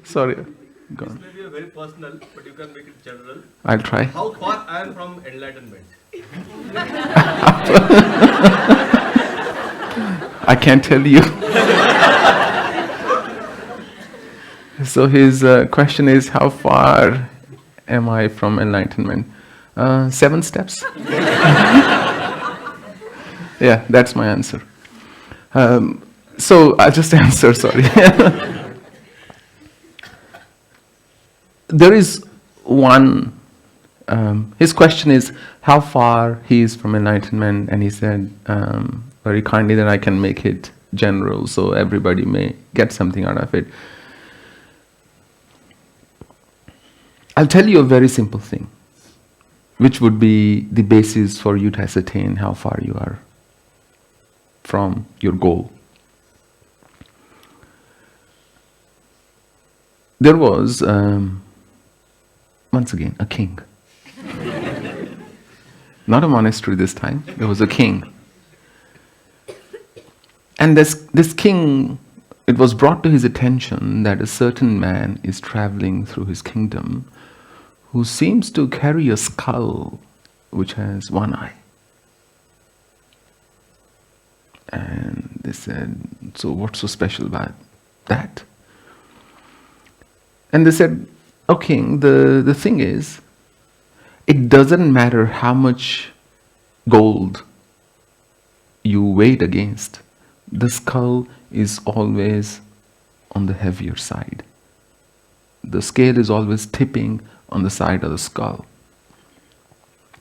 Sorry. Go This on. may be a very personal, but you can make it general. I'll try. How far I am from enlightenment? I can't tell you. So his question is, how far am I from enlightenment? 7 steps. Yeah, that's my answer. So I'll just answer, sorry. There is one, his question is how far he is from enlightenment, and he said very kindly that I can make it general so everybody may get something out of it. I'll tell you a very simple thing, which would be the basis for you to ascertain how far you are from your goal. There was, once again, a king. Not a monastery this time, there was a king. And this king, it was brought to his attention that a certain man is traveling through his kingdom who seems to carry a skull which has one eye. And they said, so what's so special about that? And they said, oh king, the thing is, it doesn't matter how much gold you weighed against, the skull is always on the heavier side. The scale is always tipping on the side of the skull.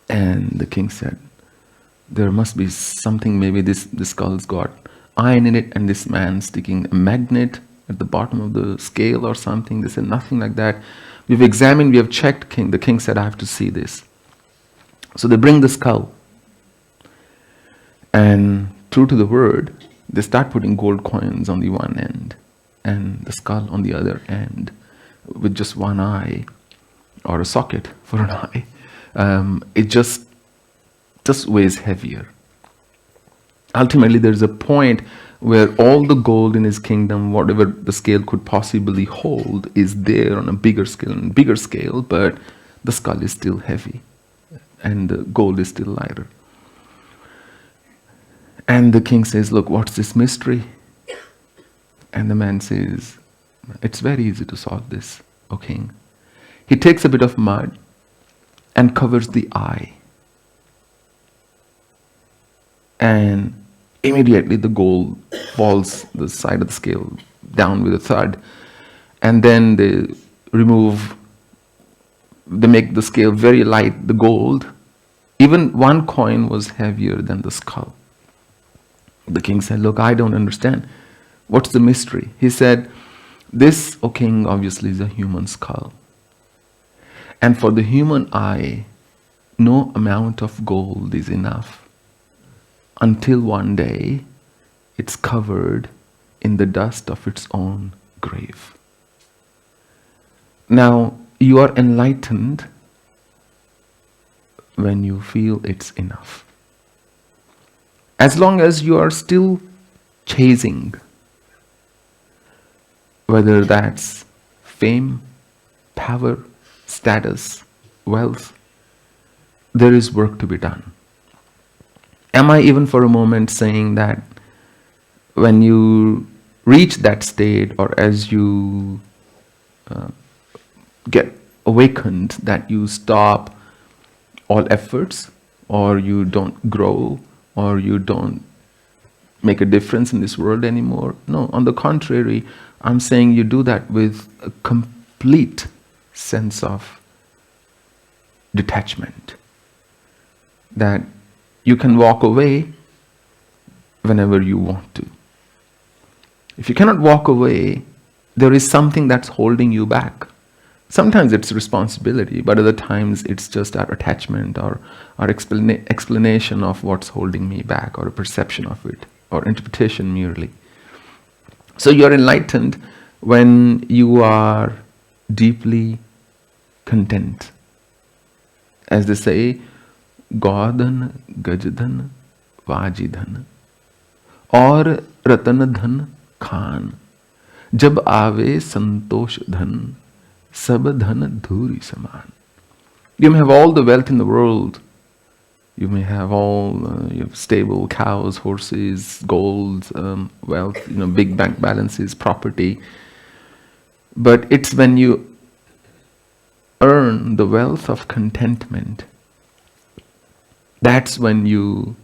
And the king said, there must be something, maybe this skull's got iron in it and this man sticking a magnet at the bottom of the scale or something. They said, nothing like that. We've examined, we have checked, king. The king said, I have to see this. So they bring the skull. And true to the word, they start putting gold coins on the one end and the skull on the other end with just one eye or a socket for an eye. It just weighs heavier. Ultimately, there's a point where all the gold in his kingdom, whatever the scale could possibly hold, is there on a bigger scale, but the skull is still heavy and the gold is still lighter. And the king says, look, what's this mystery? And the man says, it's very easy to solve this, O king. He takes a bit of mud and covers the eye. And immediately the gold falls the side of the scale down with a thud. And then they make the scale very light, the gold. Even one coin was heavier than the skull. The king said, look, I don't understand. What's the mystery? He said, this, O king, obviously is a human skull. And for the human eye, no amount of gold is enough until one day it's covered in the dust of its own grave. Now, you are enlightened when you feel it's enough. As long as you are still chasing, whether that's fame, power, status, wealth, there is work to be done. Am I even for a moment saying that when you reach that state, or as you get awakened, that you stop all efforts, or you don't grow, or you don't make a difference in this world anymore? No, on the contrary, I'm saying you do that with a complete sense of detachment. That you can walk away whenever you want to. If you cannot walk away, there is something that's holding you back. Sometimes it's responsibility, but other times it's just our attachment or our explanation of what's holding me back, or a perception of it, or interpretation merely. So you're enlightened when you are deeply content. As they say, Gaudan, Gajadhan, Vajidhan, or Ratana Dhan Khan. जब आवे संतोष धन, सब धन धूरी समान. You may have all the wealth in the world. You may have all you have stable cows, horses, gold, wealth, big bank balances, property. But it's when you earn the wealth of contentment, that's when you,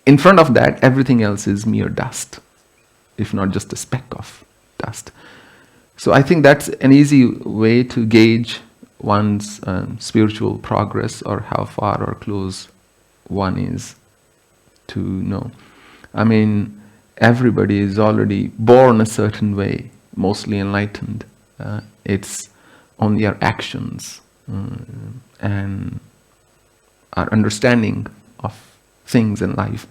in front of that, everything else is mere dust, if not just a speck of dust. So I think that's an easy way to gauge one's spiritual progress, or how far or close one is to know. I mean, everybody is already born a certain way, mostly enlightened. It's only our actions and our understanding of things in life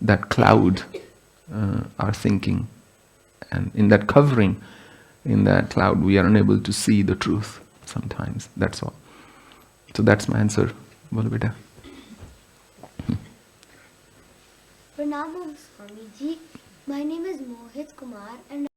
that cloud our thinking. And in that covering, in that cloud, we are unable to see the truth sometimes. That's all. So that's my answer. Bolo beta. Pranam Swamiji. My name is Mohit Kumar and